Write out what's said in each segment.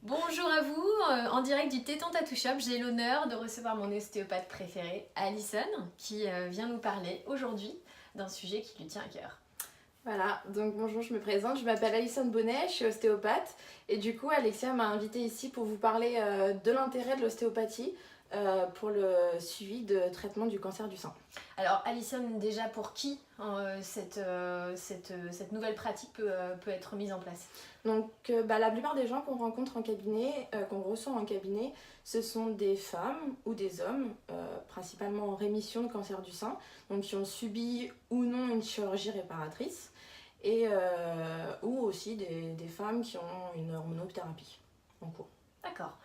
Bonjour à vous, en direct du Téton Tattoo Shop, j'ai l'honneur de recevoir mon ostéopathe préféré, Alison, qui vient nous parler aujourd'hui d'un sujet qui lui tient à cœur. Voilà, donc bonjour, je me présente, je m'appelle Alison Bonnet, je suis ostéopathe et du coup Alexia m'a invitée ici pour vous parler de l'intérêt de l'ostéopathie pour le suivi de traitement du cancer du sein. Alors Alison, déjà pour qui cette nouvelle pratique peut être mise en place? Donc la plupart des gens qu'on rencontre en cabinet, qu'on reçoit en cabinet, ce sont des femmes ou des hommes, principalement en rémission de cancer du sein, donc qui ont subi ou non une chirurgie réparatrice, et ou aussi des femmes qui ont une hormonothérapie en cours. D'accord.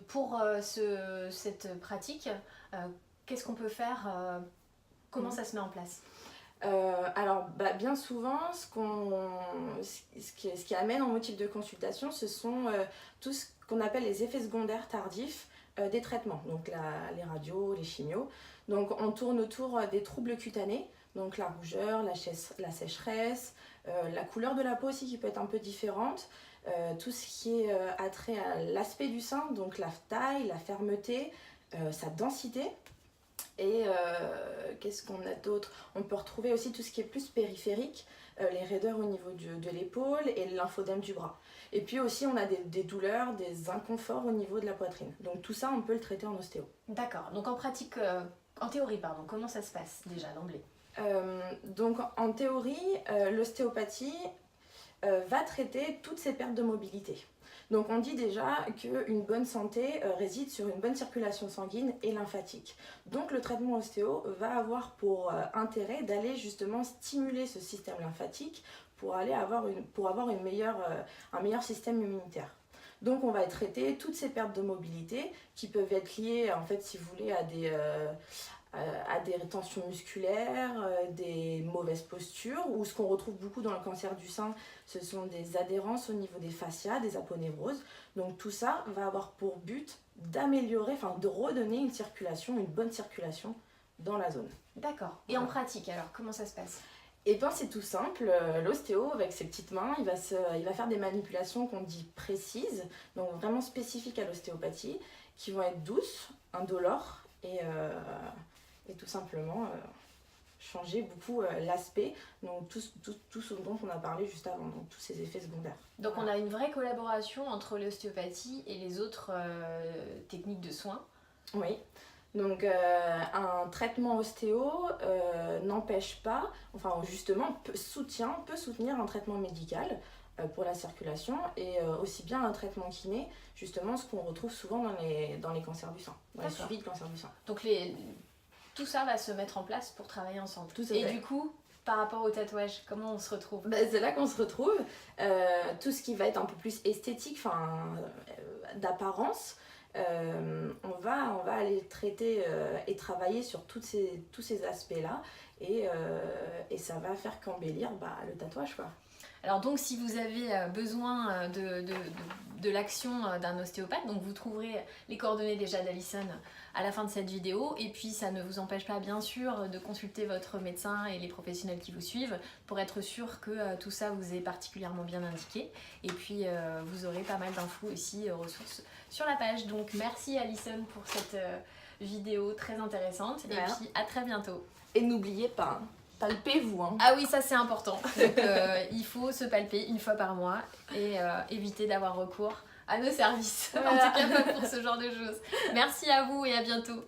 Pour cette pratique, qu'est-ce qu'on peut faire? Comment ça se met en place? Alors bien souvent, ce qui amène en motif de consultation, ce sont tout ce qu'on appelle les effets secondaires tardifs des traitements, donc les radios, les chimios. Donc on tourne autour des troubles cutanés, donc la rougeur, la sécheresse, la couleur de la peau aussi qui peut être un peu différente, tout ce qui est attrait à l'aspect du sein, donc la taille, la fermeté, sa densité. Et qu'est-ce qu'on a d'autre? On peut retrouver aussi tout ce qui est plus périphérique, les raideurs au niveau de l'épaule et le lymphodème du bras. Et puis aussi on a des douleurs, des inconforts au niveau de la poitrine. Donc tout ça on peut le traiter en ostéo. D'accord, donc en théorie, comment ça se passe déjà d'emblée? Donc en théorie, l'ostéopathie va traiter toutes ces pertes de mobilité. Donc on dit déjà qu'une bonne santé réside sur une bonne circulation sanguine et lymphatique. Donc le traitement ostéo va avoir pour intérêt d'aller justement stimuler ce système lymphatique pour avoir un meilleur système immunitaire. Donc on va traiter toutes ces pertes de mobilité qui peuvent être liées, en fait, si vous voulez, à des rétentions musculaires, des mauvaises postures, ou ce qu'on retrouve beaucoup dans le cancer du sein, ce sont des adhérences au niveau des fascias, des aponévroses. Donc tout ça va avoir pour but d'améliorer, de redonner une bonne circulation dans la zone. D'accord. Et en pratique alors, comment ça se passe? Et bien c'est tout simple, l'ostéo avec ses petites mains, il va faire des manipulations qu'on dit précises, donc vraiment spécifiques à l'ostéopathie, qui vont être douces, indolores et tout simplement changer beaucoup l'aspect, donc tout ce dont on a parlé juste avant, donc tous ces effets secondaires. Donc on a une vraie collaboration entre l'ostéopathie et les autres techniques de soins. Oui, donc un traitement ostéo n'empêche pas, enfin justement peut soutenir un traitement médical pour la circulation et aussi bien un traitement kiné, justement ce qu'on retrouve souvent dans les cancers du sein, dans les suivis de cancer du sein. Donc tout ça va se mettre en place pour travailler ensemble. Et du coup, par rapport au tatouage, comment on se retrouve? C'est là qu'on se retrouve. Tout ce qui va être un peu plus esthétique, d'apparence, on va aller traiter et travailler sur tous ces aspects-là et ça va faire qu'embellir le tatouage, quoi. Alors donc si vous avez besoin de l'action d'un ostéopathe, donc vous trouverez les coordonnées déjà d'Alison à la fin de cette vidéo, et puis ça ne vous empêche pas bien sûr de consulter votre médecin et les professionnels qui vous suivent pour être sûr que tout ça vous est particulièrement bien indiqué, et puis vous aurez pas mal d'infos aussi, ressources sur la page. Donc merci Alison pour cette vidéo très intéressante, et puis à très bientôt. Et n'oubliez pas, palpez-vous. Ah oui, ça c'est important. Donc il faut se palper une fois par mois et éviter d'avoir recours à nos services. En tout cas pas pour ce genre de choses. Merci à vous et à bientôt.